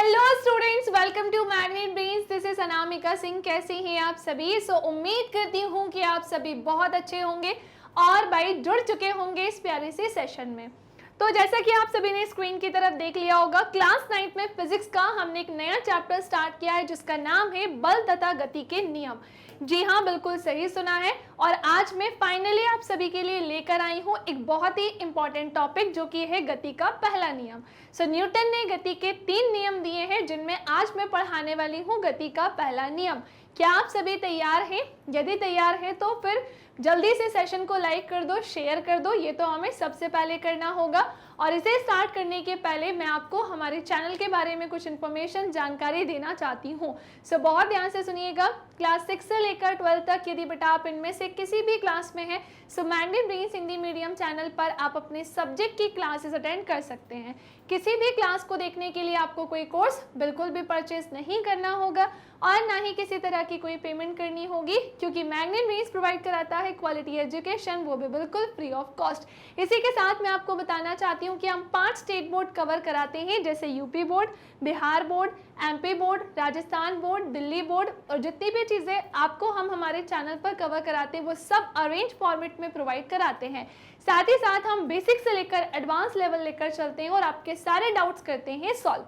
Hello students, welcome to Magnet Brains. This is Anamika Singh. कैसे हैं आप सभी? उम्मीद करती हूँ कि आप सभी बहुत अच्छे होंगे और भाई जुड़ चुके होंगे इस प्यारे से सेशन में। तो जैसा कि आप सभी ने स्क्रीन की तरफ देख लिया होगा, क्लास 9 में फिजिक्स का हमने एक नया चैप्टर स्टार्ट किया है जिसका नाम है बल तथा गति के नियम। जी हाँ, बिल्कुल सही सुना है। और आज मैं फाइनली आप सभी के लिए लेकर आई हूँ एक बहुत ही इंपॉर्टेंट टॉपिक जो कि है गति का पहला नियम। न्यूटन ने गति के 3 नियम दिए हैं जिनमें आज मैं पढ़ाने वाली हूँ गति का पहला नियम। क्या आप सभी तैयार हैं? यदि तैयार हैं तो फिर जल्दी से सेशन को लाइक कर दो, शेयर कर दो। ये तो हमें सबसे पहले करना होगा। और इसे स्टार्ट करने के पहले मैं आपको हमारे चैनल के बारे में कुछ इन्फॉर्मेशन, जानकारी देना चाहती हूँ। बहुत ध्यान से सुनिएगा। क्लास 6 से लेकर 12 तक यदि बेटा आप इनमें से किसी भी क्लास में हैं, magnet brains Hindi medium channel पर आप अपने सब्जेक्ट की क्लासेस अटेंड कर सकते हैं। किसी भी क्लास को देखने के लिए आपको कोई कोर्स बिल्कुल भी परचेज नहीं करना होगा और ना ही किसी तरह की कोई पेमेंट करनी होगी, क्योंकि मैग्नेट ब्रेन्स प्रोवाइड कराता है क्वालिटी एजुकेशन, वो भी बिल्कुल फ्री ऑफ कॉस्ट। इसी के साथ मैं आपको बताना चाहती हूँ कि हम 5 स्टेट बोर्ड कवर कराते हैं, जैसे UP board, Bihar board, MP board, Rajasthan board, Delhi board. और जितनी भी चीज़ें आपको हम हमारे चैनल पर कवर कराते हैं वो सब अरेंज फॉर्मेट में प्रोवाइड कराते हैं। साथ ही साथ हम बेसिक से लेकर एडवांस लेवल लेकर चलते हैं और आपके सारे डाउट्स करते हैं सॉल्व।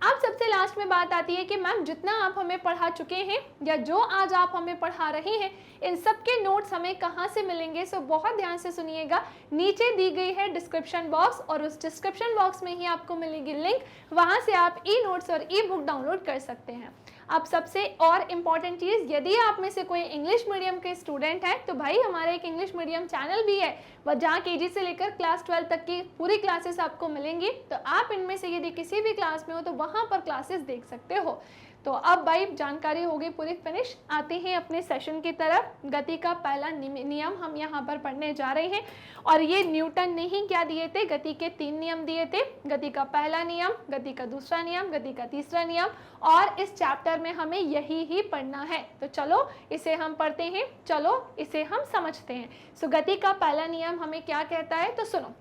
अब सबसे लास्ट में बात आती है कि मैम जितना आप हमें पढ़ा चुके हैं या जो आज आप हमें पढ़ा रही हैं, इन सब के नोट्स हमें कहाँ से मिलेंगे? बहुत ध्यान से सुनिएगा। नीचे दी गई है डिस्क्रिप्शन बॉक्स और उस डिस्क्रिप्शन बॉक्स में ही आपको मिलेगी लिंक, वहाँ से आप ई नोट्स और ई बुक डाउनलोड कर सकते हैं। अब सबसे और इम्पॉर्टेंट चीज़, यदि आप में से कोई इंग्लिश मीडियम के स्टूडेंट है तो भाई हमारा एक इंग्लिश मीडियम चैनल भी है, वह जहाँ केजी से लेकर क्लास 12 तक की पूरी क्लासेस आपको मिलेंगी। तो आप इनमें से यदि किसी भी क्लास में हो तो वहाँ पर क्लासेस देख सकते हो। तो अब भाई जानकारी हो गई पूरी फिनिश। आते हैं अपने सेशन की तरफ। गति का पहला नियम हम यहाँ पर पढ़ने जा रहे हैं और ये न्यूटन ने ही क्या दिए थे? गति के 3 नियम दिए थे। गति का पहला नियम, गति का दूसरा नियम, गति का तीसरा नियम, और इस चैप्टर में हमें यही ही पढ़ना है। तो चलो इसे हम पढ़ते हैं, चलो इसे हम समझते हैं। गति का पहला नियम हमें क्या कहता है? तो सुनो।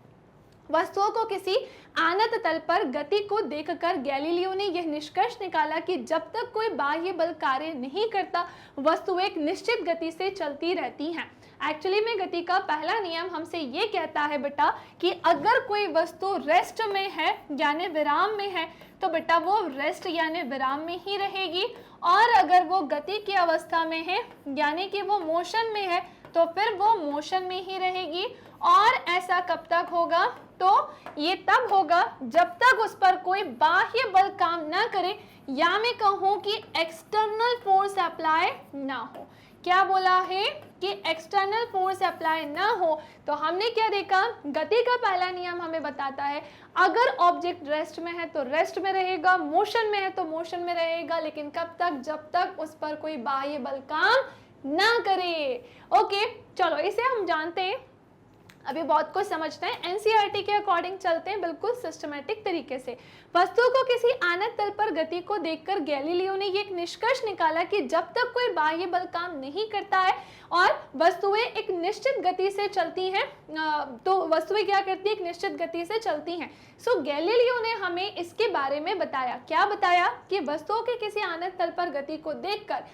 वस्तुओं को किसी आनत तल पर गति को देखकर गैलीलियो ने यह निष्कर्ष निकाला कि जब तक कोई बाह्य बल कार्य नहीं करता, वस्तु एक निश्चित गति से चलती रहती हैं। एक्चुअली में गति का पहला नियम हमसे ये कहता है बेटा कि अगर कोई वस्तु रेस्ट में है यानी विराम में है तो बेटा वो रेस्ट यानी विराम में ही रहेगी, और अगर वो गति की अवस्था में है यानी कि वो मोशन में है तो फिर वो मोशन में ही रहेगी। और ऐसा कब तक होगा? तो ये तब होगा जब तक उस पर कोई बाह्य बल काम ना करे, या मैं कहूँ कि एक्सटर्नल फोर्स अप्लाई ना हो। क्या बोला है? कि एक्सटर्नल फोर्स अप्लाई ना हो। तो हमने क्या देखा? गति का पहला नियम हमें बताता है अगर ऑब्जेक्ट रेस्ट में है तो रेस्ट में रहेगा, मोशन में है तो मोशन में रहेगा, लेकिन कब तक? जब तक उस पर कोई बाह्य बल काम ना करे। ओके, चलो इसे हम जानते हैं। अभी बहुत कुछ समझते हैं, एनसीईआरटी के अकॉर्डिंग चलते हैं बिल्कुल सिस्टमैटिक तरीके से। वस्तु को किसी आनत तल पर गति को देखकर गैलीलियो ने ये एक निष्कर्ष निकाला कि जब तक कोई बाह्य बल काम नहीं करता है और वस्तुएं एक निश्चित गति से चलती हैं, तो वस्तुएं क्या करती है? एक निश्चित गति से चलती हैं। गैलीलियो ने हमें इसके बारे में बताया। क्या बताया? कि वस्तुओं के किसी आनत तल पर गति को देखकर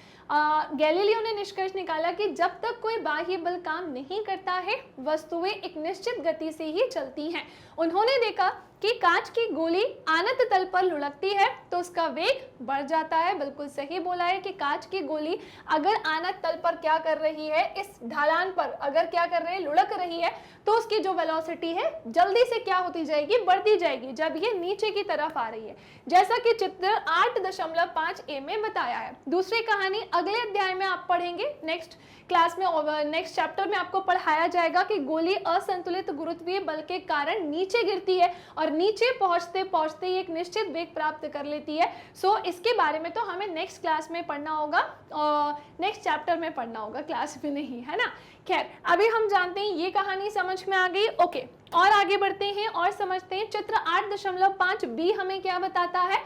गैलीलियो ने निष्कर्ष निकाला कि जब तक कोई बाह्य बल काम नहीं करता है, वस्तुएं एक निश्चित गति से ही चलती हैं। उन्होंने देखा कि कांच की गोली आनत तल पर लुढ़कती है तो उसका वेग बढ़ जाता है। बिल्कुल सही बोला है कि कांच की गोली अगर आनत तल पर क्या कर रही है, इस ढलान पर अगर क्या कर रही है, लुढ़क रही है, तो उसकी जो वेलोसिटी है जल्दी से क्या होती जाएगी? बढ़ती जाएगी जब ये नीचे की तरफ आ रही है, जैसा कि चित्र 8.5a में बताया है। दूसरी कहानी अगले अध्याय में आप पढ़ेंगे, नेक्स्ट क्लास में, नेक्स्ट चैप्टर में आपको पढ़ाया जाएगा कि गोली असंतुलित गुरुत्वीय बल के कारण नीचे गिरती है और नीचे पहुंचते पहुंचते एक निश्चित वेग प्राप्त कर लेती है। इसके बारे में तो हमें नेक्स्ट क्लास में पढ़ना होगा, नेक्स्ट चैप्टर में पढ़ना होगा, क्लास में नहीं, है ना। खैर, अभी हम जानते हैं ये कहानी समझ में आ गई। ओके, और आगे बढ़ते हैं और समझते हैं। चित्र 8.5b हमें क्या बताता है?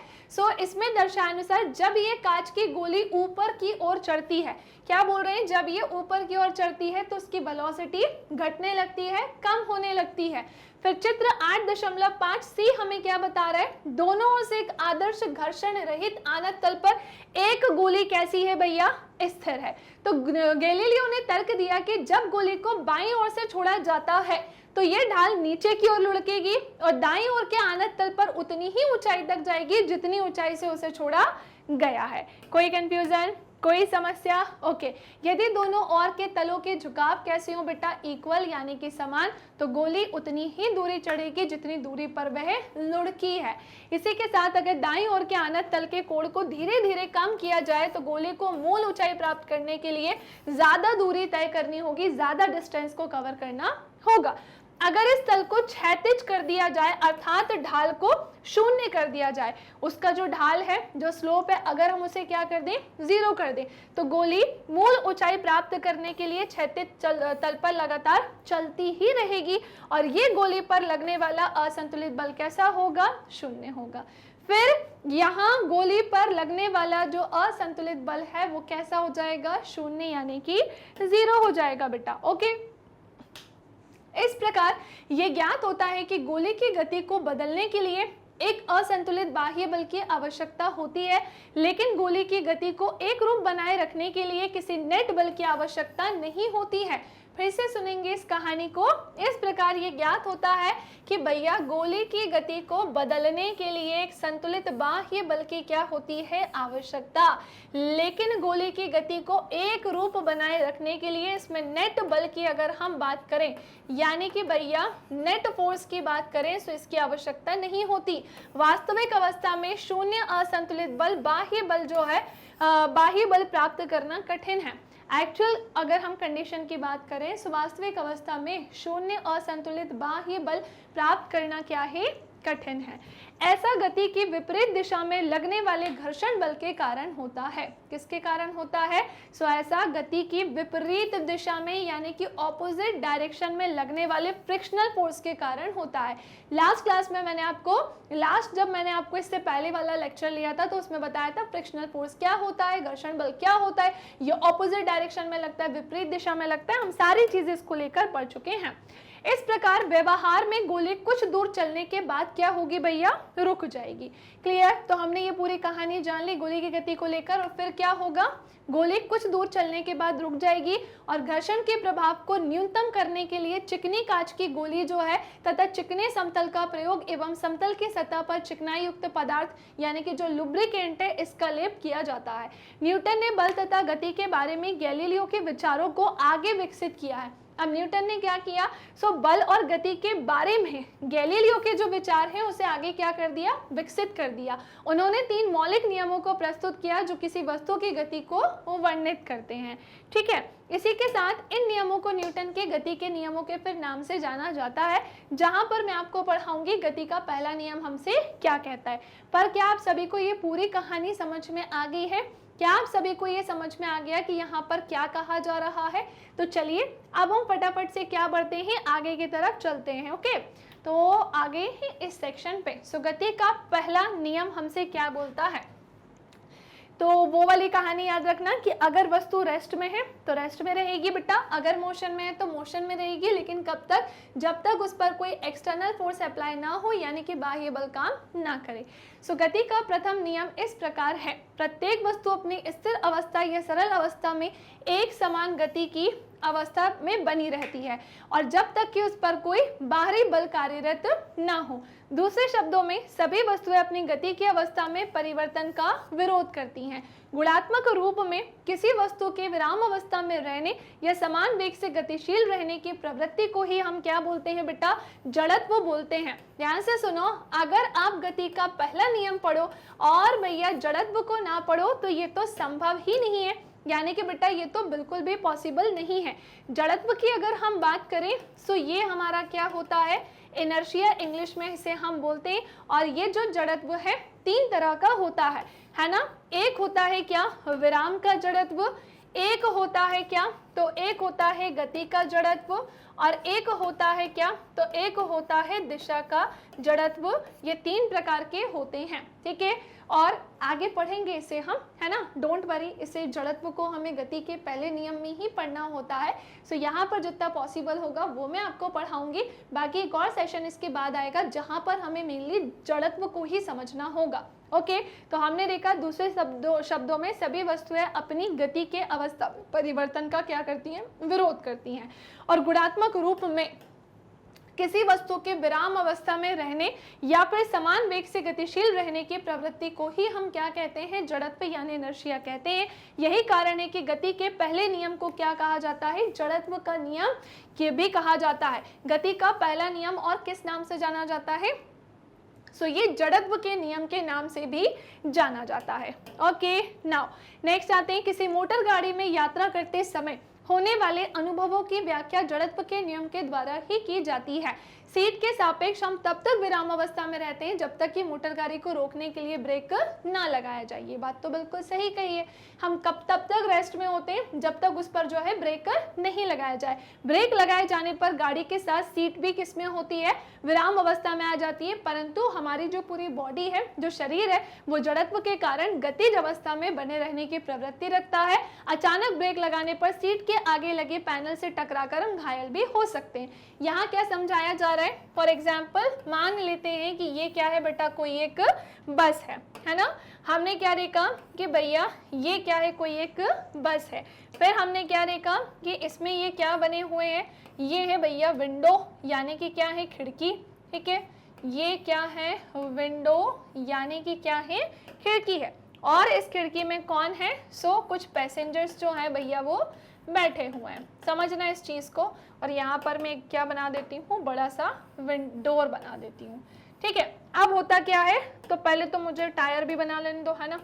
इसमें दर्शानुसार जब ये कांच की गोली ऊपर की ओर चढ़ती है, क्या बोल रहे हैं? जब ये ऊपर की ओर चढ़ती है तो उसकी वेलोसिटी घटने लगती है, कम होने लगती है। फिर चित्र 8.5 सी हमें क्या बता रहा है, दोनों ओर से एक आदर्श घर्षण रहित आनत तल पर एक गोली कैसी है भैया, स्थिर है। तो गैलीलियो ने तर्क दिया कि जब गोली को बाईं ओर से छोड़ा जाता है तो ये ढाल नीचे की ओर लुढ़केगी और दाईं ओर के आनत तल पर उतनी ही ऊंचाई तक जाएगी जितनी ऊंचाई से उसे छोड़ा गया है। कोई कंफ्यूजन, कोई समस्या? ओके। यदि दोनों ओर के तलों के झुकाव कैसे हो बेटा, इक्वल यानी कि समान, तो गोली उतनी ही दूरी चढ़ेगी जितनी दूरी पर वह लुढ़की है। इसी के साथ अगर दाईं ओर के आनत तल के कोण को धीरे धीरे कम किया जाए तो गोली को मूल ऊंचाई प्राप्त करने के लिए ज्यादा दूरी तय करनी होगी, ज्यादा डिस्टेंस को कवर करना होगा। अगर इस तल को क्षैतिज कर दिया जाए अर्थात ढाल को शून्य कर दिया जाए, उसका जो ढाल है, जो स्लोप है, अगर हम उसे क्या कर दें, 0 कर दें, तो गोली मूल ऊंचाई प्राप्त करने के लिए क्षैतिज तल पर लगातार चलती ही रहेगी और ये गोली पर लगने वाला असंतुलित बल कैसा होगा, शून्य होगा। फिर यहाँ गोली पर लगने वाला जो असंतुलित बल है वो कैसा हो जाएगा, शून्य यानी कि 0 हो जाएगा बेटा। ओके, इस प्रकार ये ज्ञात होता है कि गोली की गति को बदलने के लिए एक असंतुलित बाह्य बल की आवश्यकता होती है, लेकिन गोली की गति को एक रूप बनाए रखने के लिए किसी नेट बल की आवश्यकता नहीं होती है। फिर से सुनेंगे इस कहानी को। इस प्रकार ये ज्ञात होता है कि भैया गोली की गति को बदलने के लिए एक संतुलित बाह्य बल की क्या होती है, आवश्यकता, लेकिन गोली की गति को एक रूप बनाए रखने के लिए इसमें नेट बल की अगर हम बात करें, यानी कि भैया नेट फोर्स की बात करें, तो इसकी आवश्यकता नहीं होती। वास्तविक अवस्था में शून्य असंतुलित बल, बाह्य बल जो है, बाह्य बल प्राप्त करना कठिन है। एक्चुअल अगर हम कंडीशन की बात करें, वास्तविक अवस्था में शून्य असंतुलित बाह्य बल प्राप्त करना क्या है, कठिन है। ऐसा गति की विपरीत दिशा में लगने वाले घर्षण बल के कारण होता है। किसके कारण होता है? ऐसा गति की विपरीत दिशा में यानी कि ऑपोजिट डायरेक्शन में लगने वाले फ्रिक्शनल फोर्स के कारण होता है। लास्ट क्लास में जब मैंने आपको इससे पहले वाला लेक्चर लिया था तो उसमें बताया था फ्रिक्शनल फोर्स क्या होता है, घर्षण बल क्या होता है, ये ऑपोजिट डायरेक्शन में लगता है, विपरीत दिशा में लगता है, हम सारी चीजें इसको लेकर पढ़ चुके हैं। इस प्रकार व्यवहार में गोली कुछ दूर चलने के बाद क्या होगी भैया, रुक जाएगी। क्लियर? तो हमने ये पूरी कहानी जान ली गोली की गति को लेकर, और फिर क्या होगा, गोली कुछ दूर चलने के बाद रुक जाएगी और घर्षण के प्रभाव को न्यूनतम करने के लिए चिकनी कांच की गोली जो है तथा चिकने समतल का प्रयोग एवं समतल की सतह पर चिकनाई युक्त पदार्थ यानी कि जो लुब्रिकेंट है इसका लेप किया जाता है। न्यूटन ने बल तथा गति के बारे में गैलीलियो के विचारों को आगे विकसित किया है। अब न्यूटन ने क्या किया, बल और गति के बारे में गैलीलियो के जो विचार हैं उसे आगे क्या कर दिया, विकसित कर दिया। उन्होंने 3 मौलिक नियमों को प्रस्तुत किया जो किसी वस्तु की गति को वर्णित करते हैं। ठीक है, इसी के साथ इन नियमों को न्यूटन के गति के नियमों के फिर नाम से जाना जाता है, जहां पर मैं आपको पढ़ाऊंगी गति का पहला नियम हमसे क्या कहता है। पर क्या आप सभी को ये पूरी कहानी समझ में आ गई है? क्या आप सभी को ये समझ में आ गया कि यहाँ पर क्या कहा जा रहा है? तो चलिए अब हम फटाफट से क्या बढ़ते हैं, आगे की तरफ चलते हैं। ओके, तो आगे ही इस सेक्शन पे गति का पहला नियम हमसे क्या बोलता है, तो वो वाली कहानी याद रखना कि अगर वस्तु रेस्ट में है तो रेस्ट में रहेगी बेटा, अगर मोशन में है तो मोशन में रहेगी, लेकिन कब तक, जब तक उस पर कोई एक्सटर्नल फोर्स अप्लाई ना हो यानी कि बाह्य बल काम ना करे। गति का प्रथम नियम इस प्रकार है, प्रत्येक वस्तु अपनी स्थिर अवस्था या सरल अवस्था में एक समान गति की अवस्था में बनी रहती है और जब तक कि उस पर कोई बाहरी बल कार्यरत ना हो। दूसरे शब्दों में सभी वस्तुएं अपनी गति की अवस्था में परिवर्तन का विरोध करती हैं। गुणात्मक रूप में किसी वस्तु के विराम अवस्था में रहने या समान वेग से गतिशील रहने की प्रवृत्ति को ही हम क्या बोलते हैं बेटा, जड़त्व बोलते हैं। ध्यान से सुनो, अगर आप गति का पहला नियम पढ़ो और भैया जड़त्व को ना पढ़ो तो ये तो संभव ही नहीं है, यानी कि बेटा ये तो बिल्कुल भी पॉसिबल नहीं है। जड़त्व की अगर हम बात करें तो ये हमारा क्या होता है, इनर्शिया इंग्लिश में इसे हम बोलते हैं। और ये जो जड़त्व है 3 तरह का होता है ना। एक होता है क्या, विराम का जड़त्व, एक होता है क्या, तो एक होता है गति का जड़त्व, और एक होता है क्या, तो एक होता है दिशा का जड़त्व। ये 3 प्रकार के होते हैं, ठीक है। और आगे पढ़ेंगे इसे हम, है ना, डोंट वरी, इसे जड़त्व को हमें गति के पहले नियम में ही पढ़ना होता है। सो यहाँ पर जितना पॉसिबल होगा वो मैं आपको पढ़ाऊंगी। बाकी एक और सेशन इसके बाद आएगा जहाँ पर हमें मेनली जड़त्व को ही समझना होगा। ओके, तो हमने देखा दूसरे शब्दों में सभी वस्तुएं अपनी गति के अवस्था परिवर्तन का क्या करती हैं, विरोध करती हैं। और गुणात्मक रूप में किसी वस्तु के विराम अवस्था में रहने या फिर समान वेग से गतिशील रहने की प्रवृत्ति को ही हम क्या कहते हैं, जड़त्व यानी इनर्शिया कहते हैं। यही कारण है कि गति के पहले नियम को क्या कहा जाता है, जड़त्व का नियम ये भी कहा जाता है। गति का पहला नियम और किस नाम से जाना जाता है, सो ये जड़त्व के नियम के नाम से भी जाना जाता है। ओके, नाउ नेक्स्ट आते हैं, किसी मोटर गाड़ी में यात्रा करते समय होने वाले अनुभवों की व्याख्या जड़त्व के नियम के द्वारा ही की जाती है। सीट के सापेक्ष हम तब तक विराम अवस्था में रहते हैं जब तक कि मोटर गाड़ी को रोकने के लिए ब्रेक ना लगाया जाए। ये बात तो बिल्कुल सही कही है। हम कब तब तक रेस्ट में होते हैं जब तक उस पर जो है ब्रेक नहीं लगाया जाए। ब्रेक लगाए जाने पर गाड़ी के साथ सीट भी किस में होती है, विराम अवस्था में आ जाती है। परंतु हमारी जो पूरी बॉडी है, जो शरीर है, वो जड़त्व के कारण गतिज अवस्था में बने रहने की प्रवृत्ति रखता है। अचानक ब्रेक लगाने पर सीट के आगे लगे पैनल से टकराकर हम घायल भी हो सकते हैं। यहाँ क्या समझाया जा रहा है, फॉर एग्जाम्पल मान लेते हैं कि ये क्या है बेटा, कोई एक बस है ना। हमने क्या देखा कि भैया ये क्या है, कोई एक बस है। फिर हमने क्या देखा कि इसमें ये क्या बने हुए हैं, ये है भैया विंडो यानी कि क्या है, खिड़की, ठीक है। ये क्या है, विंडो यानी कि क्या है, खिड़की है। और इस खिड़की में कौन है, सो कुछ पैसेंजर्स जो है भैया वो बैठे हुए हैं। समझना इस चीज़ को। और यहाँ पर मैं क्या बना देती हूँ, बड़ा सा डोर बना देती हूँ, ठीक है। अब होता क्या है, तो पहले तो मुझे टायर भी बना लेने दो, है ना।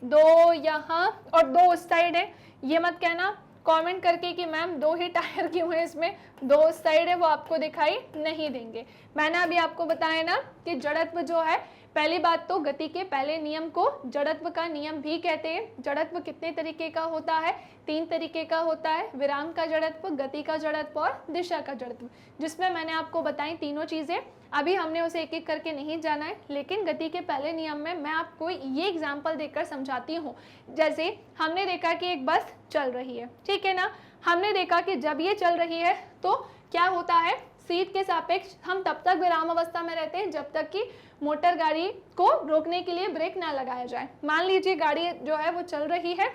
2 यहाँ और 2 उस साइड है। ये मत कहना कमेंट करके कि मैम 2 ही टायर क्यों है इसमें, 2 उस साइड है, वो आपको दिखाई नहीं देंगे। मैंने अभी आपको बताया ना कि जड़त्व जो है, पहली बात तो गति के पहले नियम को जड़त्व का नियम भी कहते हैं। जड़त्व कितने तरीके का होता है, 3 तरीके का होता है, विराम का जड़त्व, गति का जड़त्व और दिशा का जड़त्व, जिसमें मैंने आपको बताई तीनों चीजें। अभी हमने उसे एक एक करके नहीं जाना है, लेकिन गति के पहले नियम में मैं आपको ये एग्जाम्पल देकर समझाती हूँ। जैसे हमने देखा कि एक बस चल रही है, ठीक है ना। हमने देखा कि जब ये चल रही है तो क्या होता है, सीट के सापेक्ष हम तब तक विराम अवस्था में रहते हैं जब तक कि मोटर गाड़ी को रोकने के लिए ब्रेक ना लगाया जाए। मान लीजिए गाड़ी जो है वो चल रही है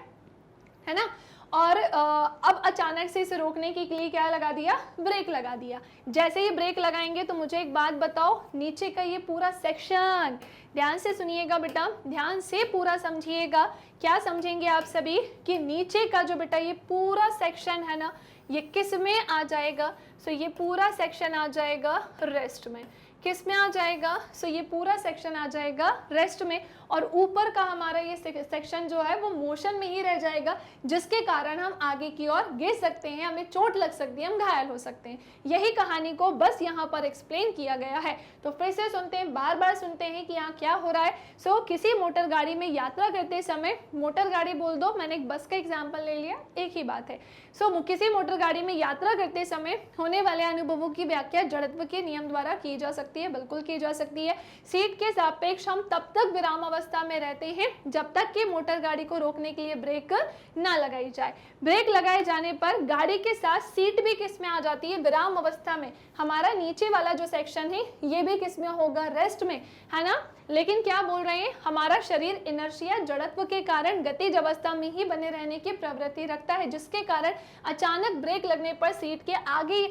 ना, और अब अचानक से इसे रोकने के लिए क्या लगा दिया, ब्रेक लगा दिया। जैसे ही ब्रेक लगाएंगे तो मुझे एक बात बताओ, नीचे का ये पूरा सेक्शन, ध्यान से सुनिएगा बेटा, ध्यान से पूरा समझिएगा। क्या समझेंगे आप सभी कि नीचे का जो बेटा ये पूरा सेक्शन है ना, ये किस में आ जाएगा, सो ये पूरा सेक्शन आ जाएगा रेस्ट में। किस में आ जाएगा, सो ये पूरा सेक्शन आ जाएगा रेस्ट में। और ऊपर का हमारा ये सेक्शन जो है वो मोशन में ही रह जाएगा, जिसके कारण हम आगे की ओर गिर सकते हैं, हमें चोट लग सकती है, हम घायल हो सकते हैं। यही कहानी को बस यहाँ पर एक्सप्लेन किया गया है। तो फिर से सुनते हैं, बार बार सुनते हैं कि यहाँ क्या हो रहा है। सो किसी मोटर गाड़ी में यात्रा करते समय, मोटर गाड़ी बोल दो, मैंने एक बस का एग्जाम्पल ले लिया, एक ही बात है। सो किसी मोटर गाड़ी में यात्रा करते समय होने वाले अनुभवों की व्याख्या जड़त्व के नियम द्वारा की जा सकती है, बिल्कुल की जा सकती है। सीट के सापेक्ष हम तब तक विराम अवस्था में रहते हैं जब तक कि मोटर गाड़ी को रोकने के लिए ब्रेक ना लगाई जाए। ब्रेक लगाए जाने पर गाड़ी के साथ सीट भी किस में आ जाती है, विराम अवस्था में। हमारा नीचे वाला जो सेक्शन है ये भी किस में होगा, रेस्ट में, है ना। लेकिन क्या बोल रहे हैं, हमारा शरीर इनर्शिया जड़त्व के कारण गतिज अवस्था में ही बने रहने की प्रवृत्ति रखता है, जिसके कारण अचानक ब्रेक लगने पर सीट के आगे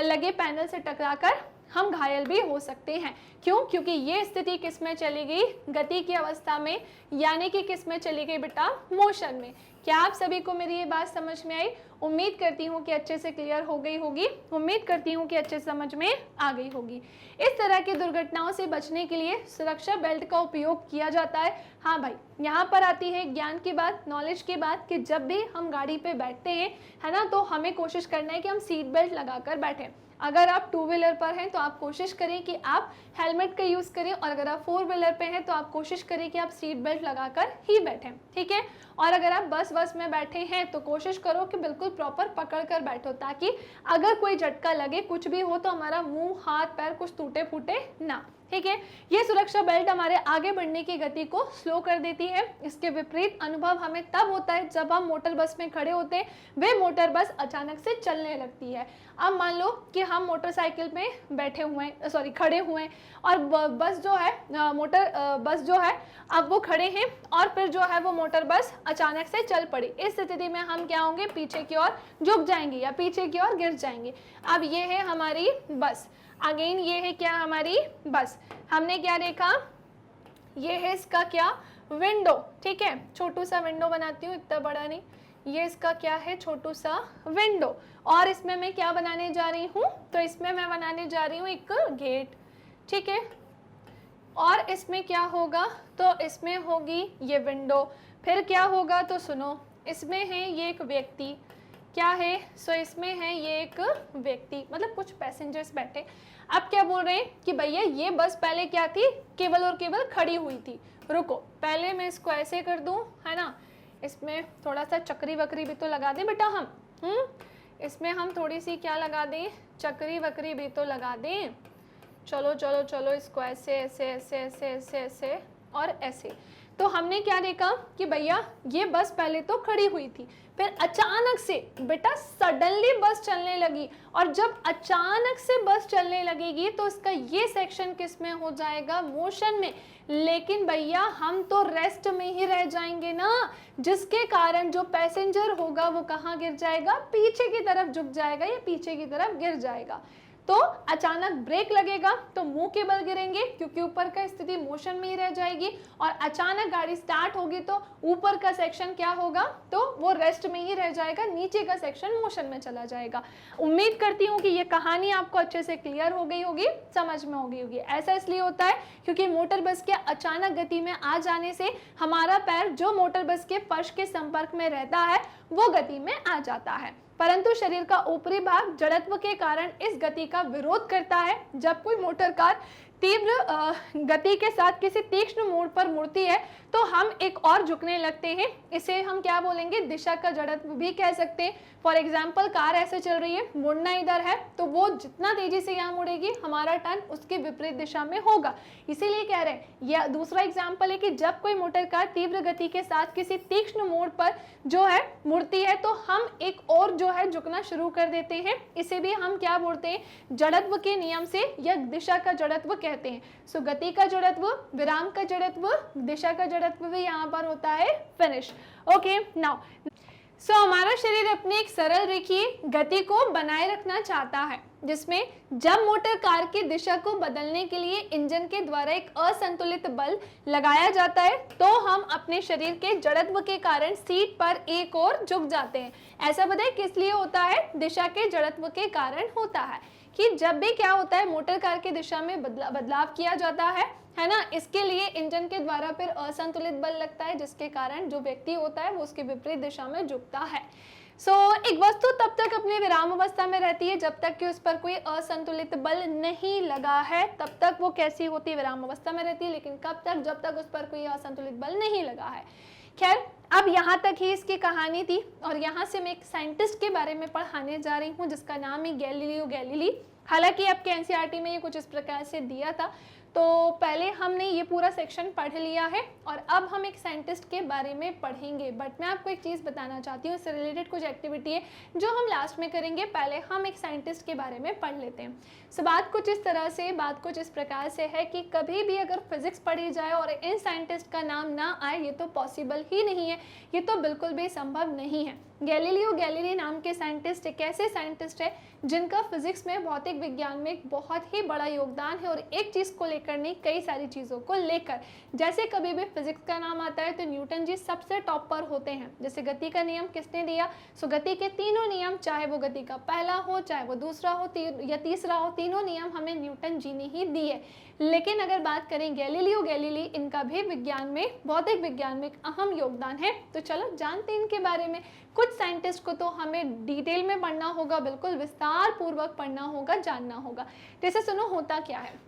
लगे पैनल से टकराकर हम घायल भी हो सकते हैं। क्यों, क्योंकि ये स्थिति किस में चली गई, गति की अवस्था में, यानी कि किस में चली गई बेटा, मोशन में। क्या आप सभी को मेरी ये बात समझ में आई? उम्मीद करती हूँ कि अच्छे से क्लियर हो गई होगी, उम्मीद करती हूँ कि अच्छे से समझ में आ गई होगी। इस तरह की दुर्घटनाओं से बचने के लिए सुरक्षा बेल्ट का उपयोग किया जाता है। हाँ भाई, यहाँ पर आती है ज्ञान की बात, नॉलेज की बात, कि जब भी हम गाड़ी पे बैठते हैं, है ना, तो हमें कोशिश करना है कि हम सीट बेल्ट लगाकर बैठें। अगर आप 2 व्हीलर पर हैं तो आप कोशिश करें कि आप हेलमेट का यूज़ करें, और अगर आप 4 व्हीलर पे हैं तो आप कोशिश करें कि आप सीट बेल्ट लगाकर ही बैठें, ठीक है। और अगर आप बस में बैठे हैं तो कोशिश करो कि बिल्कुल प्रॉपर पकड़ कर बैठो, ताकि अगर कोई झटका लगे, कुछ भी हो, तो हमारा मुंह हाथ पैर कुछ टूटे फूटे ना, ठीक है। ये सुरक्षा बेल्ट हमारे आगे बढ़ने की गति को स्लो कर देती है। इसके विपरीत अनुभव हमें तब होता है जब हम मोटर बस में खड़े होते हैं, वे मोटर बस अचानक से चलने लगती है। अब मान लो कि हम मोटरसाइकिल में बैठे हुए हैं, सॉरी खड़े हुए हैं, और बस जो है मोटर बस जो है अब वो खड़े हैं, और फिर जो है वो मोटर बस अचानक से चल पड़ी। इस स्थिति में हम क्या होंगे, पीछे की ओर झुक जाएंगे या पीछे की ओर गिर जाएंगे। अब ये है हमारी बस, अगेन ये है क्या, हमारी बस। हमने क्या देखा, ये है इसका क्या, विंडो, ठीक है। छोटू सा विंडो बनाती हूँ, इतना बड़ा नहीं। ये इसका क्या है, छोटू सा विंडो। और इसमें मैं क्या बनाने जा रही हूँ, तो इसमें मैं बनाने जा रही हूँ एक गेट, ठीक है। और इसमें क्या होगा, तो इसमें होगी ये विंडो। फिर क्या होगा, तो सुनो, इसमें है ये एक व्यक्ति, क्या है, सो इसमें है ये एक व्यक्ति, मतलब कुछ पैसेंजर्स बैठे। अब क्या बोल रहे हैं कि भैया ये बस पहले क्या थी, केवल और केवल खड़ी हुई थी। रुको, पहले मैं इसको ऐसे कर दूं, है ना, इसमें थोड़ा सा चक्री वक्री भी तो लगा दें बेटा हम, इसमें हम थोड़ी सी क्या लगा दें, चक्री वक्री भी तो लगा दें। चलो चलो चलो, इसको ऐसे ऐसे ऐसे ऐसे ऐसे ऐसे और ऐसे। तो हमने क्या देखा कि भैया ये बस पहले तो खड़ी हुई थी, फिर अचानक से बेटा सडनली बस चलने लगी, और जब अचानक से बस चलने लगेगी तो इसका ये सेक्शन किस में हो जाएगा, मोशन में। लेकिन भैया हम तो रेस्ट में ही रह जाएंगे ना, जिसके कारण जो पैसेंजर होगा वो कहाँ गिर जाएगा, पीछे की तरफ झुक जाएगा या पीछे की तरफ गिर जाएगा। तो अचानक ब्रेक लगेगा तो मुंह के बल गिरेंगे, क्योंकि ऊपर का स्थिति मोशन में ही रह जाएगी, और अचानक गाड़ी स्टार्ट होगी तो ऊपर का सेक्शन क्या होगा, तो वो रेस्ट में ही रह जाएगा, नीचे का सेक्शन मोशन में चला जाएगा। उम्मीद करती हूँ कि ये कहानी आपको अच्छे से क्लियर हो गई होगी, समझ में हो गई होगी। ऐसा इसलिए होता है क्योंकि मोटर बस के अचानक गति में आ जाने से हमारा पैर जो मोटर बस के फर्श के संपर्क में रहता है वो गति में आ जाता है, परंतु शरीर का ऊपरी भाग जड़त्व के कारण इस गति का विरोध करता है। जब कोई मोटर कार तीव्र गति के साथ किसी तीक्ष्ण मोड़ पर मुड़ती है तो हम एक और झुकने लगते हैं। इसे हम क्या बोलेंगे, दिशा का जड़त्व भी कह सकते हैं। फॉर एग्जाम्पल, कार ऐसे चल रही है, मुड़ना इधर है, तो वो जितना तेजी से यहाँ मुड़ेगी हमारा टर्न उसके विपरीत दिशा में होगा। इसीलिए कह रहे हैं, यह दूसरा एग्जाम्पल है कि जब कोई मोटर कार तीव्र गति के साथ किसी तीक्ष्ण मोड़ पर जो है मुड़ती है तो हम एक और जो है झुकना शुरू कर देते हैं। इसे भी हम क्या बोलते हैं, जड़त्व के नियम से या दिशा का जड़त्व कहते हैं। सो गति का जड़त्व, विराम का जड़त्व, दिशा का जड़त्व भी यहाँ पर होता है फिनिश। ओके, नाउ सो हमारा शरीर अपनी एक सरल रेखीय गति को बनाए रखना चाहता है, जिसमें जब मोटर कार की दिशा को बदलने के लिए इंजन के द्वारा एक असंतुलित बल लगाया जाता है तो हम अपने शरीर के जड़त्व के कारण सीट पर एक ओर झुक जाते हैं। ऐसा बताए किस लिए होता है, दिशा के जड़त्व के कारण होता है। कि जब भी क्या होता है, मोटर कार की दिशा में बदलाव किया जाता है ना, इसके लिए इंजन के द्वारा फिर असंतुलित बल लगता है, जिसके कारण जो व्यक्ति होता है वो उसके विपरीत दिशा में झुकता है। एक वस्तु तब तक अपने विराम अवस्था में रहती है जब तक कि उस पर कोई असंतुलित बल नहीं लगा है, तब तक वो कैसी होती है, विराम अवस्था में रहती है। लेकिन कब तक, जब तक उस पर कोई असंतुलित बल नहीं लगा है। खैर, अब यहाँ तक ही इसकी कहानी थी, और यहाँ से मैं एक साइंटिस्ट के बारे में पढ़ाने जा रही हूँ जिसका नाम है गैलीलियो गैलीली। हालांकि आपके एनसीईआरटी में ये कुछ इस प्रकार से दिया था, तो पहले हमने ये पूरा सेक्शन पढ़ लिया है और अब हम एक साइंटिस्ट के बारे में पढ़ेंगे। बट मैं आपको एक चीज़ बताना चाहती हूँ, इससे रिलेटेड कुछ एक्टिविटी है जो हम लास्ट में करेंगे। पहले हम एक साइंटिस्ट के बारे में पढ़ लेते हैं। बात कुछ इस तरह से, बात कुछ इस प्रकार से है कि कभी भी अगर फिजिक्स पढ़ी जाए और इन साइंटिस्ट का नाम ना आए, ये तो पॉसिबल ही नहीं है, ये तो बिल्कुल भी संभव नहीं है। गैलीलियो गैलीली नाम के साइंटिस्ट एक ऐसे साइंटिस्ट है जिनका फिजिक्स में, भौतिक विज्ञान में एक बहुत ही बड़ा योगदान है, और एक चीज़ को लेकर करनी कई सारी चीज़ों को लेकर। जैसे कभी भी फिजिक्स का नाम आता है तो न्यूटन जी सबसे टॉप पर होते हैं। जैसे गति का नियम किसने दिया? सो गति के तीनों नियम, चाहे वो गति का पहला हो, चाहे वो दूसरा हो या तीसरा हो, तीनों नियम हमें न्यूटन जी ने ही दिए। लेकिन अगर बात करें गैलीलियो गैलीली, इनका भी विज्ञान में, भौतिक विज्ञान में एक अहम योगदान है। तो चलो जानते हैं इनके बारे में। कुछ साइंटिस्ट को तो हमें डिटेल में पढ़ना होगा, बिल्कुल विस्तार पूर्वक पढ़ना होगा, जानना होगा। जैसे सुनो होता क्या है।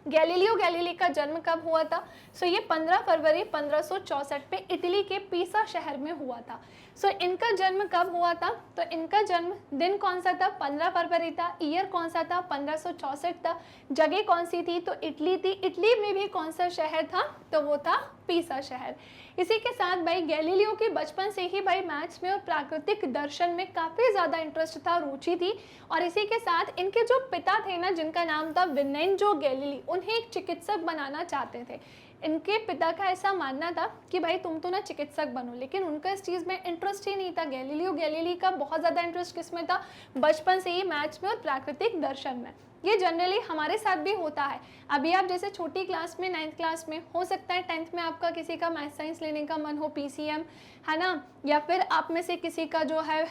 गैलीलियो गैलीली का जन्म कब हुआ था? सो ये 15 फरवरी 1564 पे इटली के पीसा शहर में हुआ था। सो इनका जन्म कब हुआ था? तो इनका जन्म दिन कौन सा था? 15 फरवरी था। ईयर कौन सा था? 1564 था। जगह कौन सी थी? तो इटली थी। इटली में भी कौन सा शहर था? तो वो था पीसा शहर। इसी के साथ भाई गैलीलियो की बचपन से ही भाई मैथ्स में और प्राकृतिक दर्शन में काफ़ी ज़्यादा इंटरेस्ट था, रुचि थी। और इसी के साथ इनके जो पिता थे ना, जिनका नाम था विनेंजो गैलीली, उन्हें एक चिकित्सक बनाना चाहते थे। इनके पिता का ऐसा मानना था कि भाई तुम तो ना चिकित्सक बनो, लेकिन उनका इस चीज़ में इंटरेस्ट ही नहीं था। गैलीलियो गैलीली का बहुत ज़्यादा इंटरेस्ट किस में था? बचपन से ही मैथ्स में और प्राकृतिक दर्शन में। ये जनरली हमारे साथ भी होता है। अभी आप जैसे छोटी क्लास में, 9th क्लास में, हो सकता है 10th में आपका किसी का मैथ साइंस लेने का मन हो, PCM है ना, या फिर आप में से किसी का जो है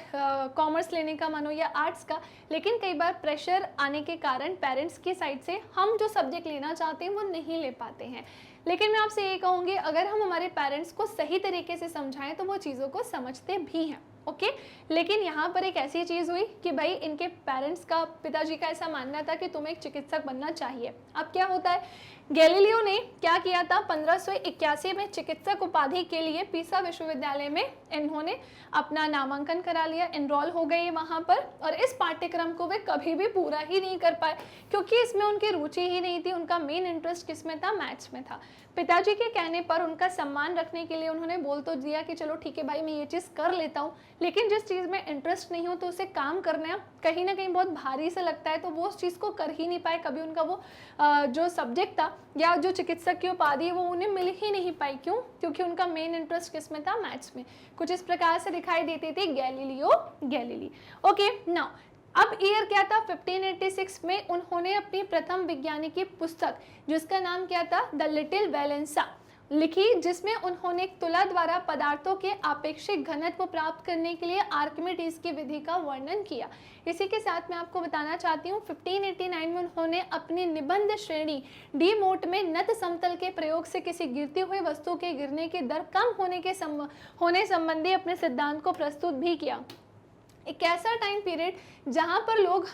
कॉमर्स लेने का मन हो या आर्ट्स का। लेकिन कई बार प्रेशर आने के कारण पेरेंट्स की साइड से हम जो सब्जेक्ट लेना चाहते हैं वो नहीं ले पाते हैं। लेकिन मैं आपसे ये कहूँगी, अगर हम हमारे पेरेंट्स को सही तरीके से समझाएं तो वो चीज़ों को समझते भी हैं। ओके लेकिन यहाँ पर एक ऐसी चीज़ हुई कि भाई इनके पेरेंट्स का, पिताजी का ऐसा मानना था कि तुम्हें एक चिकित्सक बनना चाहिए। अब क्या होता है, गैलीलियो ने क्या किया था, 1581 में चिकित्सक उपाधि के लिए पीसा विश्वविद्यालय में इन्होंने अपना नामांकन करा लिया, एनरोल हो गए वहाँ पर। और इस पाठ्यक्रम को वे कभी भी पूरा ही नहीं कर पाए, क्योंकि इसमें उनकी रुचि ही नहीं थी। उनका मेन इंटरेस्ट किस में था? मैथ्स में था। पिताजी के कहने पर उनका सम्मान रखने के लिए उन्होंने बोल तो दिया कि चलो ठीक है भाई, मैं ये चीज़ कर लेता हूँ, लेकिन जिस चीज़ में इंटरेस्ट नहीं हो तो उसे काम करना कहीं ना कहीं बहुत भारी से लगता है, तो वो उस चीज़ को कर ही नहीं पाए। कभी उनका वो जो सब्जेक्ट था या जो चिकित्सक की उपाधि वो उन्हें मिल ही नहीं पाई। क्यों? क्योंकि उनका मेन इंटरेस्ट किस में था? मैथ्स में। कुछ इस प्रकार से दिखाई देती थी गैलीलियो गैलीली। ओके नाउ अब ईयर क्या था? 1586 में उन्होंने अपनी प्रथम वैज्ञानिकी पुस्तक, जिसका नाम क्या था? द लिटिल वैलेंसा लिखी, जिसमें उन्होंने एक तुला द्वारा पदार्थों के आपेक्षिक घनत्व को प्राप्त करने के लिए आर्किमिडीज की विधि का वर्णन किया। इसी के साथ मैं आपको बताना चाहती हूँ 1589 में उन्होंने अपनी निबंध श्रेणी डी मोट में नत समतल के प्रयोग से किसी गिरती हुई वस्तु के गिरने की दर कम होने संबंधी अपने सिद्धांत को प्रस्तुत भी किया। एक ऐसा टाइम पीरियड जहाँ पर लोग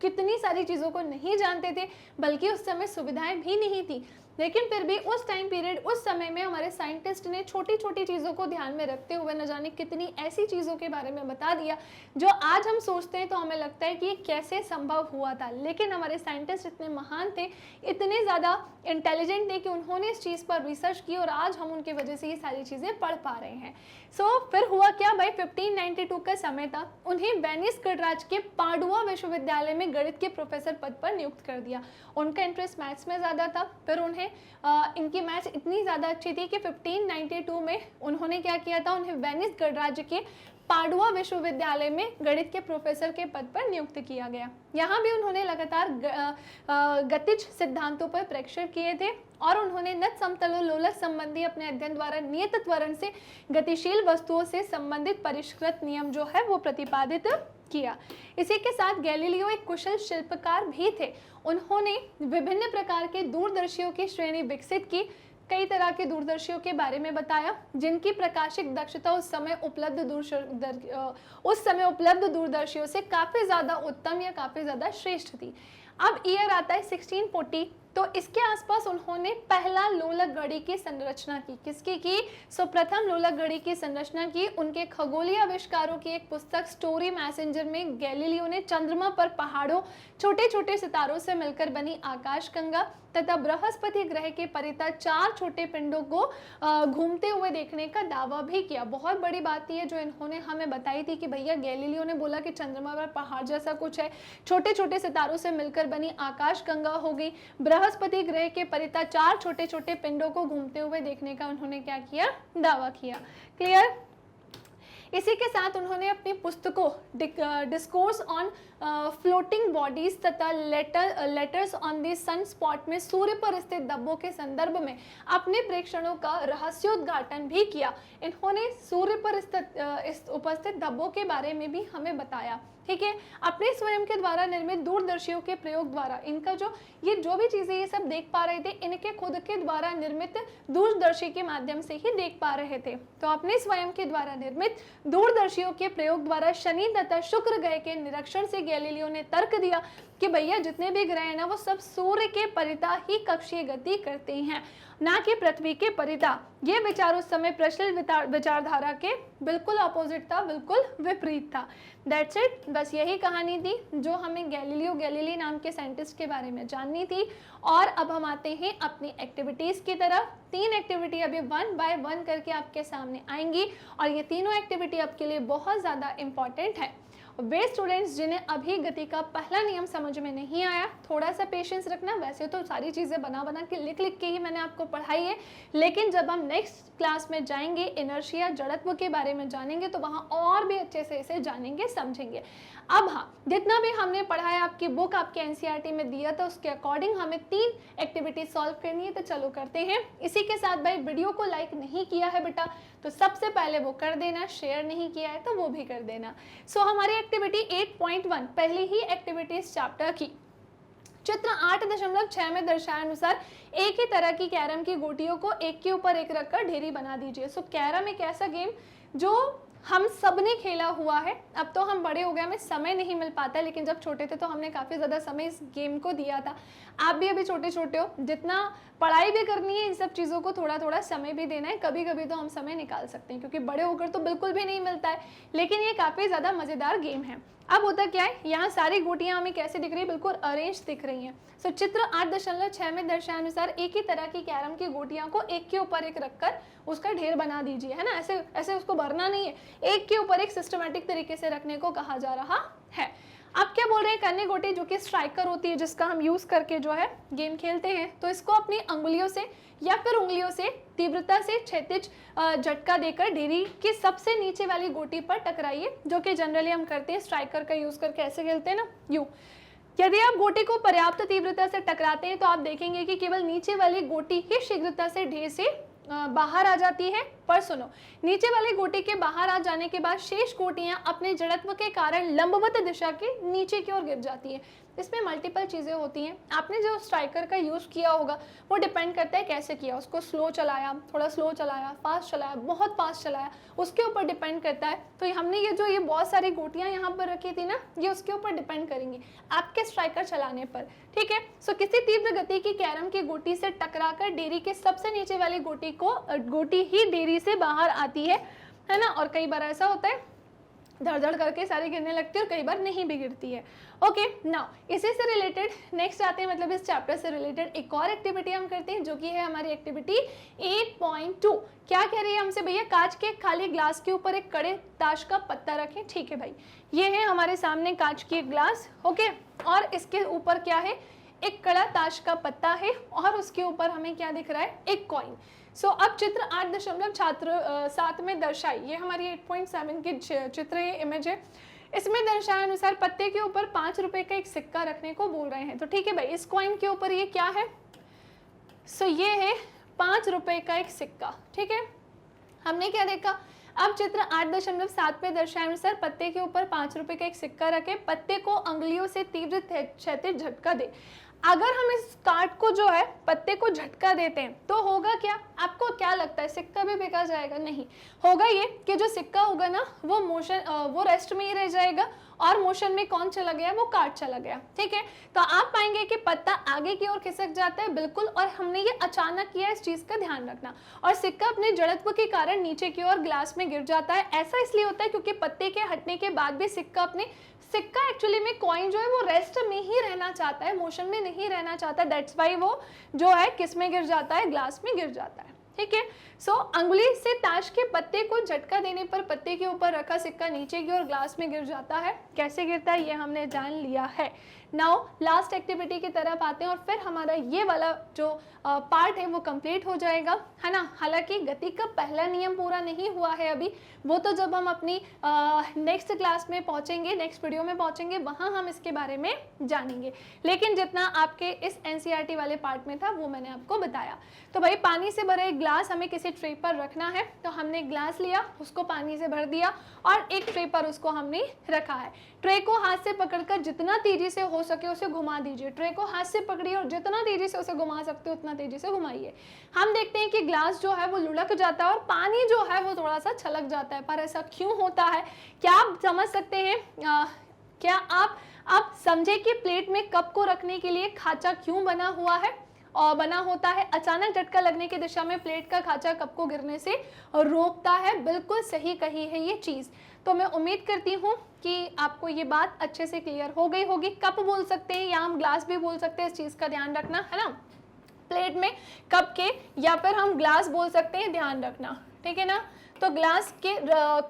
कितनी सारी चीज़ों को नहीं जानते थे, बल्कि उस समय सुविधाएं भी नहीं थी, लेकिन फिर भी उस टाइम पीरियड, उस समय में हमारे साइंटिस्ट ने छोटी छोटी चीज़ों को ध्यान में रखते हुए न जाने कितनी ऐसी चीज़ों के बारे में बता दिया जो आज हम सोचते हैं तो हमें लगता है कि ये कैसे संभव हुआ था। लेकिन हमारे साइंटिस्ट इतने महान थे, इतने ज़्यादा इंटेलिजेंट थे कि उन्होंने इस चीज़ पर रिसर्च की और आज हम उनकी वजह से ये सारी चीज़ें पढ़ पा रहे हैं। फिर हुआ क्या भाई, 1592 का समय था, उन्हें वेनिस गणराज्य के पाडुआ विश्वविद्यालय में गणित के प्रोफेसर पद पर नियुक्त कर दिया। उनका इंटरेस्ट मैथ्स में ज़्यादा था। फिर उन्हें इनकी मैथ्स इतनी ज़्यादा अच्छी थी कि 1592 में उन्होंने क्या किया था, उन्हें वेनिस गणराज्य के पाडुआ विश्वविद्यालय में गणित के प्रोफेसर के पद पर नियुक्त किया गया। यहाँ भी उन्होंने लगातार गतिज सिद्धांतों पर प्रेक्षण किए थे और उन्होंने नत समतल और लोलक संबंधी अपने अध्ययन द्वारा नियत त्वरण से गतिशील वस्तुओं से संबंधित परिष्कृत नियम जो है वो प्रतिपादित किया। इसी के साथ गैलीलियो एक कुशल शिल्पकार भी थे। उन्होंने विभिन्न प्रकार के दूरदर्शियों की श्रेणी विकसित की, कई तरह के दूरदर्शियों के बारे में बताया जिनकी प्रकाशिक दक्षता उस समय उपलब्ध दूरदर्शियों से काफ़ी ज़्यादा उत्तम या काफ़ी ज़्यादा श्रेष्ठ थी। अब ईयर आता है 1640, तो इसके आसपास उन्होंने पहला लोलक घड़ी की संरचना की। किसकी की? प्रथम लोलक घड़ी की संरचना की। उनके खगोलीय आविष्कारों की एक पुस्तक स्टोरी मैसेंजर में गैलीलियो ने चंद्रमा पर पहाड़ों, छोटे छोटे सितारों से मिलकर बनी आकाशगंगा तथा बृहस्पति ग्रह के परितः 4 छोटे पिंडों को घूमते हुए देखने का दावा भी किया। बहुत बड़ी बात यह जो इन्होंने हमें बताई थी कि भैया गैलीलियो ने बोला कि चंद्रमा पर पहाड़ जैसा कुछ है, छोटे छोटे सितारों से मिलकर बनी आकाशगंगा हो गई, बृहस्पति ग्रह के परितः 4 छोटे छोटे पिंडों को घूमते हुए देखने का उन्होंने क्या किया? दावा किया। क्लियर? इसी के साथ उन्होंने अपनी पुस्तकों डिस्कोर्स ऑन फ्लोटिंग बॉडीज तथा letters on the sunspot में सूर्य पर स्थित धब्बों के संदर्भ में अपने प्रेक्षणों का रहस्योद्घाटन भी किया। इन्होंने सूर्य पर उपस्थित धब्बों के बारे में भी हमें बताया। ठीक है, अपने स्वयं के द्वारा निर्मित दूरदर्शियों के प्रयोग द्वारा इनका ये जो भी चीजें ये सब देख पा रहे थे, इनके खुद के द्वारा निर्मित दूरदर्शी के माध्यम से ही देख पा रहे थे। तो अपने स्वयं के द्वारा निर्मित दूरदर्शियों के प्रयोग द्वारा शनि तथा शुक्र ग्रह के निरीक्षण से गैलीलियो ने तर्क दिया कि भैया जितने भी ग्रह हैं ना वो सब सूर्य के परिता ही कक्षीय गति करते हैं, ना कि पृथ्वी के परिता। ये विचार उस समय प्रचलित विचारधारा के बिल्कुल अपोजिट था, बिल्कुल विपरीत था। दैट्स इट, बस यही कहानी थी जो हमें गैलीलियो गैलीली नाम के साइंटिस्ट के बारे में जाननी थी। और अब हम आते हैं अपनी एक्टिविटीज की तरफ। 3 एक्टिविटी अभी 1 बाय 1 करके आपके सामने आएंगी और ये तीनों एक्टिविटी आपके लिए बहुत ज़्यादा इंपॉर्टेंट है। वे स्टूडेंट्स जिन्हें अभी गति का पहला नियम समझ में नहीं आया, थोड़ा सा पेशेंस रखना। वैसे तो सारी चीज़ें बना बना के लिख के ही मैंने आपको पढ़ाई है, लेकिन जब हम नेक्स्ट क्लास में जाएंगे, इनर्शिया जड़त्व के बारे में जानेंगे, तो वहाँ और भी अच्छे से इसे जानेंगे समझेंगे। अब हाँ, जितना भी हमने पढ़ा है, आपकी बुक आपके एनसीईआरटी में दिया था, उसके अकॉर्डिंग हमें 3 एक्टिविटी सॉल्व करनी है। तो चलो करते हैं। इसी के साथ भाई वीडियो को लाइक नहीं किया है बेटा तो सबसे पहले वो कर देना, शेयर नहीं किया है तो वो भी कर देना। सो हमारी एक्टिविटी 8.1 पहली ही एक्टिविटी इस चैप्टर की। चित्र 8.6 में दर्शानुसार एक ही तरह की कैरम की गोटियों को एक के ऊपर एक रखकर ढेरी बना दीजिए। सो कैरम एक ऐसा गेम जो हम सब ने खेला हुआ है। अब तो हम बड़े हो गए, हमें समय नहीं मिल पाता है, लेकिन जब छोटे थे तो हमने काफ़ी ज़्यादा समय इस गेम को दिया था। आप भी अभी छोटे छोटे हो, जितना पढ़ाई भी करनी है, इन सब चीज़ों को थोड़ा थोड़ा समय भी देना है। कभी कभी तो हम समय निकाल सकते हैं, क्योंकि बड़े होकर तो बिल्कुल भी नहीं मिलता है, लेकिन ये काफ़ी ज़्यादा मज़ेदार गेम है। अब होता क्या है, यहाँ सारी गोटियाँ हमें कैसे दिख रही है, बिल्कुल अरेंज दिख रही हैं। सो चित्र 8.6 में दर्शानुसार एक ही तरह की कैरम की गोटियाँ को एक के ऊपर एक रखकर उसका ढेर बना दीजिए, है ना। ऐसे ऐसे उसको भरना नहीं है, एक के ऊपर एक सिस्टमेटिक तरीके से रखने को कहा जा रहा है। अब क्या बोल रहे हैं, कन्नी गोटी जो कि स्ट्राइकर होती है, जिसका हम यूज़ करके जो है गेम खेलते हैं, तो इसको अपनी अंगुलियों से या फिर उंगलियों से तीव्रता से क्षैतिज झटका देकर ढेरी की सबसे नीचे वाली गोटी पर टकराइए, जो कि जनरली हम करते हैं स्ट्राइकर का यूज़ करके। ऐसे खेलते हैं ना, यूँ। यदि आप गोटी को पर्याप्त तीव्रता से टकराते हैं तो आप देखेंगे कि केवल नीचे वाली गोटी ही शीघ्रता से ढेर से बाहर आ जाती है। पर सुनो, नीचे वाली गोटी के बाहर आ जाने के बाद शेष गोटियां अपने जड़त्व के कारण लंबवत दिशा के नीचे की ओर गिर जाती है। इसमें मल्टीपल चीज़ें होती हैं। आपने जो स्ट्राइकर का यूज़ किया होगा वो डिपेंड करता है कैसे किया, उसको स्लो चलाया, थोड़ा स्लो चलाया, फास्ट चलाया, बहुत फास्ट चलाया, उसके ऊपर डिपेंड करता है। तो हमने ये बहुत सारी गोटियाँ यहाँ पर रखी थी ना, ये उसके ऊपर डिपेंड करेंगी आपके स्ट्राइकर चलाने पर। ठीक है। सो किसी तीव्र गति की कैरम की गोटी से टकराकर डेरी के सबसे नीचे वाली गोटी ही डेरी से बाहर आती है ना। और कई बार ऐसा होता है धड़ करके सारी गिरने लगती है और कई बार नहीं भी गिरती है। ओके, नाउ इसी से रिलेटेड नेक्स्ट आते हैं, मतलब इस चैप्टर से रिलेटेड एक और एक्टिविटी हम करते हैं, जो कि है हमारी एक्टिविटी 8.2। क्या कह रही है हमसे, भैया कांच के खाली ग्लास के ऊपर एक कड़े ताश का पत्ता रखें। ठीक है भाई, ये है हमारे सामने कांच की एक ग्लास, ओके, और इसके ऊपर क्या है, एक कड़ा ताश का पत्ता है और उसके ऊपर हमें क्या दिख रहा है, एक कॉइन। सो अब चित्र 8.7 में दर्शाई, ये हमारी 8.7 की चित्र है, इमेज है। इसमें दर्शाए अनुसार पत्ते के ऊपर 5 रुपए का एक सिक्का रखने को बोल रहे हैं। तो ठीक है भाई, इस कॉइन के ऊपर ये क्या है, सो ये है 5 रुपए का एक सिक्का। ठीक है, हमने क्या देखा, अब चित्र 8.7 पे दर्शाए अनुसार पत्ते के ऊपर 5 रुपए का एक सिक्का रखे, पत्ते को अंगुलियों से तीव्र क्षैतिज झटका दे। अगर हम इस कार्ड को जो है पत्ते को झटका देते हैं तो होगा क्या, आपको क्या लगता है, सिक्का भी फेंका जाएगा? नहीं, होगा ये कि जो सिक्का होगा ना वो वो रेस्ट में ही रह जाएगा और मोशन में कौन चला गया, वो कार्ड चला गया। ठीक है, तो आप पाएंगे कि पत्ता आगे की ओर खिसक जाता है, बिल्कुल, और हमने ये अचानक किया, इस चीज का ध्यान रखना। और सिक्का अपने जड़त्व के कारण नीचे की ओर ग्लास में गिर जाता है। ऐसा इसलिए होता है क्योंकि पत्ते के हटने के बाद भी सिक्का एक्चुअली में कॉइन जो है वो रेस्ट में ही रहना चाहता है, मोशन में नहीं रहना चाहता। दैट्स वाई वो जो है किस में गिर जाता है, ग्लास में गिर जाता है। ठीक है, सो अंगुली से ताश के पत्ते को झटका देने पर पत्ते के ऊपर रखा सिक्का नीचे की ओर ग्लास में गिर जाता है। कैसे गिरता है ये हमने जान लिया है। नाउ लास्ट एक्टिविटी की तरफ आते हैं और फिर हमारा ये वाला जो पार्ट है वो कंप्लीट हो जाएगा, है ना। हालांकि गति का पहला नियम पूरा नहीं हुआ है अभी, वो तो जब हम अपनी नेक्स्ट क्लास में पहुंचेंगे, नेक्स्ट वीडियो में पहुंचेंगे, वहां हम इसके बारे में जानेंगे। लेकिन जितना आपके इस एनसीईआरटी वाले पार्ट में था वो मैंने आपको बताया। तो भाई पानी से भरा एक ग्लास हमें किसी ट्रे पर रखना है, तो हमने ग्लास लिया, उसको पानी से भर दिया और एक ट्रे पर उसको हमने रखा है। ट्रे को हाथ से पकड़कर जितना तेजी से हो सके उसे घुमा दीजिए। ट्रे को हाथ से पकड़िए और जितना तेजी से उसे घुमा सकते हो उतना तेजी से घुमाइए। हम देखते हैं कि ग्लास जो है वो लुढ़क जाता है और पानी जो है वो थोड़ा सा छलक जाता है। पर ऐसा क्यों होता है, क्या आप समझ सकते हैं? क्या आप समझे कि प्लेट में कप को रखने के लिए खांचा क्यों बना हुआ है और बना होता है? अचानक झटका लगने की दिशा में प्लेट का खांचा कप को गिरने से रोकता है। बिल्कुल सही कही है ये चीज़। तो मैं उम्मीद करती हूँ कि आपको ये बात अच्छे से क्लियर हो गई होगी। कप बोल सकते हैं या हम ग्लास भी बोल सकते हैं, इस चीज़ का ध्यान रखना, है ना। प्लेट में कप के या फिर हम ग्लास बोल सकते हैं, ध्यान रखना, ठीक है ना। तो ग्लास के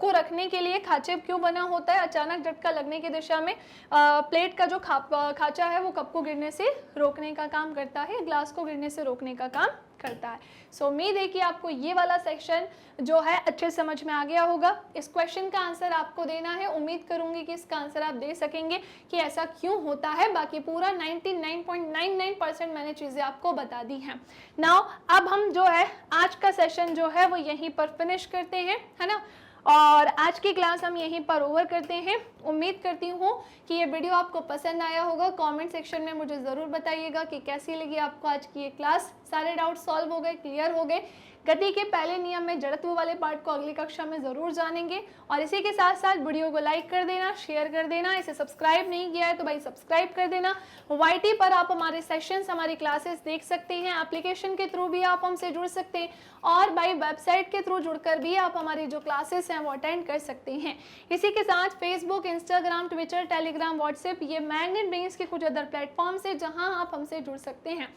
को रखने के लिए खांचे क्यों बना होता है? अचानक झटका लगने की दिशा में प्लेट का जो खांचा है वो कप को गिरने से रोकने का काम करता है, ग्लास को गिरने से रोकने का काम करता है। सो उम्मीद है कि आपको ये वाला सेक्शन जो है अच्छे समझ में आ गया होगा। इस क्वेश्चन का आंसर आपको देना है। उम्मीद करूंगी कि इसका आंसर आप दे सकेंगे कि ऐसा क्यों होता है। बाकी पूरा 99.99% मैंने चीज़ें आपको बता दी हैं। नाउ अब हम जो है आज का सेशन जो है वो यहीं पर फिनिश करते हैं, है ना। और आज की क्लास हम यहीं पर ओवर करते हैं। उम्मीद करती हूँ कि ये वीडियो आपको पसंद आया होगा। कमेंट सेक्शन में मुझे ज़रूर बताइएगा कि कैसी लगी आपको आज की ये क्लास। सारे डाउट सॉल्व हो गए, क्लियर हो गए? गति के पहले नियम में जड़त्व वाले पार्ट को अगली कक्षा में ज़रूर जानेंगे। और इसी के साथ साथ वीडियो को लाइक कर देना, शेयर कर देना। इसे सब्सक्राइब नहीं किया है तो भाई सब्सक्राइब कर देना। YT पर आप हमारे सेशंस, हमारी क्लासेस देख सकते हैं। एप्लीकेशन के थ्रू भी आप हमसे जुड़ सकते हैं और भाई वेबसाइट के थ्रू जुड़कर भी आप हमारी जो क्लासेस हैं वो अटेंड कर सकते हैं। इसी के साथ Facebook, Instagram, Twitter, Telegram, WhatsApp, ये मैग्नेट ब्रेन्स के कुछ अदर प्लेटफॉर्म्स है जहां आप हमसे जुड़ सकते हैं।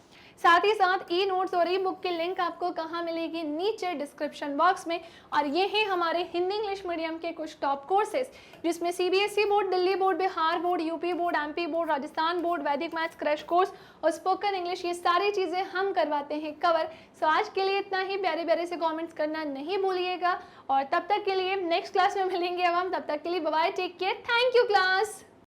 साथ ही साथ ई नोट्स और ई बुक की लिंक आपको कहाँ मिलेगी? नीचे डिस्क्रिप्शन बॉक्स में। और ये हैं हमारे हिंदी इंग्लिश मीडियम के कुछ टॉप कोर्सेज, जिसमें CBSE board, Delhi board, Bihar board, UP board, MP board, Rajasthan board, वैदिक मैथ्स क्रैश कोर्स और स्पोकन इंग्लिश, ये सारी चीज़ें हम करवाते हैं कवर। सो आज के लिए इतना ही। प्यारे प्यारे से कमेंट्स करना नहीं भूलिएगा और तब तक के लिए नेक्स्ट क्लास में मिलेंगे अब हम। तब तक के लिए bye bye, take care, thank you class.